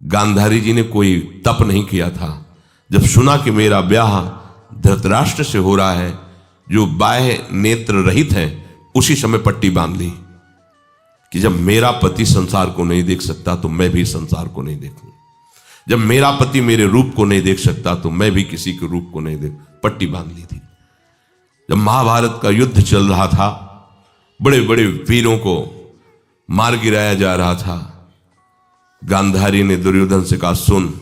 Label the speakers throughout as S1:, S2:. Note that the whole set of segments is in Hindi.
S1: गांधारी जी ने कोई तप नहीं किया था। जब सुना कि मेरा ब्याह धृतराष्ट्र से हो रहा है जो बाह्य नेत्र रहित है, उसी समय पट्टी बांध ली कि जब मेरा पति संसार को नहीं देख सकता तो मैं भी संसार को नहीं देखूं। जब मेरा पति मेरे रूप को नहीं देख सकता तो मैं भी किसी के रूप को नहीं देख, पट्टी बांध ली थी। जब महाभारत का युद्ध चल रहा था, बड़े बड़े वीरों को मार गिराया जा रहा था, गांधारी ने दुर्योधन से कहा, सुन,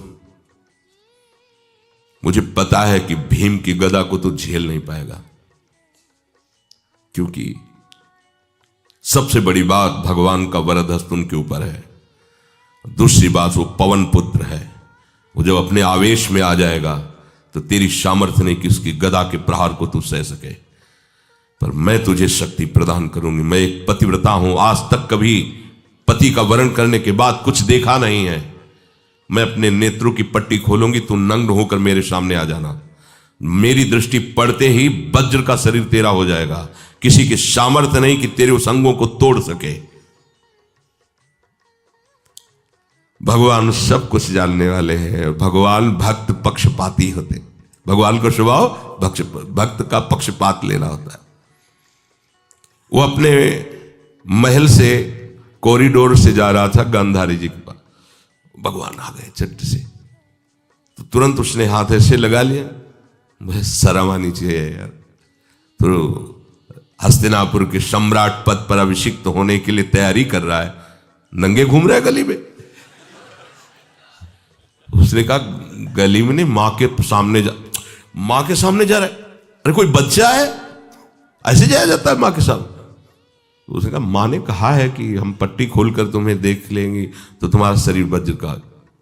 S1: मुझे पता है कि भीम की गदा को तू झेल नहीं पाएगा, क्योंकि सबसे बड़ी बात भगवान का वरद हस्त उनके ऊपर है। दूसरी बात, वो पवन पुत्र है, वो जब अपने आवेश में आ जाएगा तो तेरी सामर्थ्य नहीं कि उसकी गदा के प्रहार को तू सह सके, पर मैं तुझे शक्ति प्रदान करूंगी। मैं एक पतिव्रता हूं, आज तक कभी पति का वरण करने के बाद कुछ देखा नहीं है। मैं अपने नेत्रों की पट्टी खोलूंगी, तू नग्न होकर मेरे सामने आ जाना। मेरी दृष्टि पड़ते ही वज्र का शरीर तेरा हो जाएगा, किसी के सामर्थ्य नहीं कि तेरे उस अंगों को तोड़ सके। भगवान सब कुछ जानने वाले हैं। भगवान भक्त पक्षपाती होते। भगवान का स्वभाव भक्त का पक्षपात लेना होता है। वो अपने महल से कॉरिडोर से जा रहा था गांधारी जी के पास, भगवान आ गए चट से, तो तुरंत उसने हाथ ऐसे लगा लिया, मुझे शर्म आनी चाहिए यार। तो हस्तिनापुर के सम्राट पद पर अभिषिक्त होने के लिए तैयारी कर रहा है, नंगे घूम रहा है गली में। उसने कहा, गली में नहीं, मां के सामने जा रहा है। अरे कोई बच्चा है, ऐसे जाया जाता है मां के सामने? तो उसने कहा, मां ने कहा है कि हम पट्टी खोलकर तुम्हें देख लेंगे तो तुम्हारा शरीर वज्र का।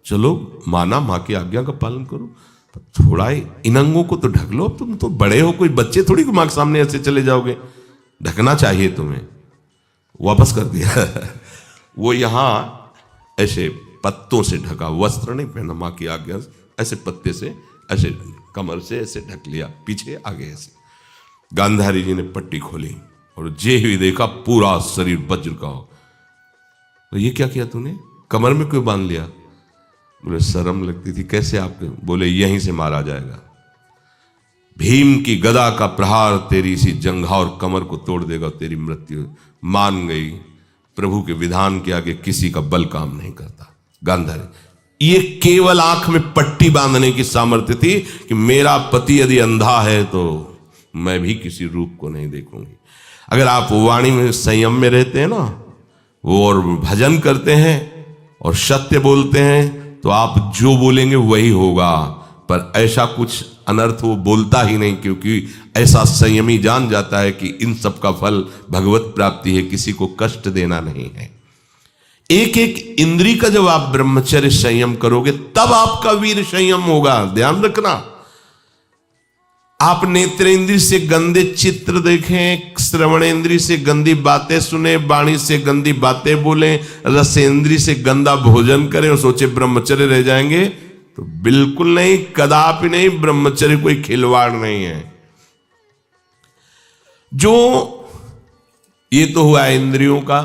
S1: चलो माना, मां की आज्ञा का पालन करो, थोड़ा इन अंगों को तो ढक लो। अब तुम तो बड़े हो, कोई बच्चे थोड़ी को मां के सामने ऐसे चले जाओगे, ढकना चाहिए तुम्हें। वापस कर दिया। वो यहां ऐसे पत्तों से ढका, वस्त्र नहीं पहना, मां की आज्ञा ऐसे पत्ते से, ऐसे कमर से ऐसे ढक लिया, पीछे आगे ऐसे। गांधारी जी ने पट्टी खोली और जे ही देखा पूरा शरीर वज्र का हो। तो ये क्या किया तूने, कमर में क्यों बांध लिया? बोले शर्म लगती थी। कैसे आपके? बोले यहीं से मारा जाएगा। भीम की गदा का प्रहार तेरी इसी जंघा और कमर को तोड़ देगा, तेरी मृत्यु। मान गई, प्रभु के विधान के आगे किसी का बल काम नहीं करता। गांधारी, ये केवल आंख में पट्टी बांधने की सामर्थ्य थी कि मेरा पति यदि अंधा है तो मैं भी किसी रूप को नहीं देखूंगी। अगर आप वाणी में संयम में रहते हैं ना, वो और भजन करते हैं और सत्य बोलते हैं, तो आप जो बोलेंगे वही होगा। पर ऐसा कुछ अनर्थ वो बोलता ही नहीं, क्योंकि ऐसा संयमी जान जाता है कि इन सब का फल भगवत प्राप्ति है, किसी को कष्ट देना नहीं है। एक एक इंद्री का जब आप ब्रह्मचर्य संयम करोगे तब आपका वीर संयम होगा। ध्यान रखना, आप नेत्रेंद्री से गंदे चित्र देखें, श्रवणेंद्री से गंदी बातें सुने, वाणी से गंदी बातें बोलें, रसेंद्री से गंदा भोजन करें और सोचे ब्रह्मचर्य रह जाएंगे, तो बिल्कुल नहीं, कदापि नहीं। ब्रह्मचर्य कोई खिलवाड़ नहीं है। जो ये तो हुआ इंद्रियों का।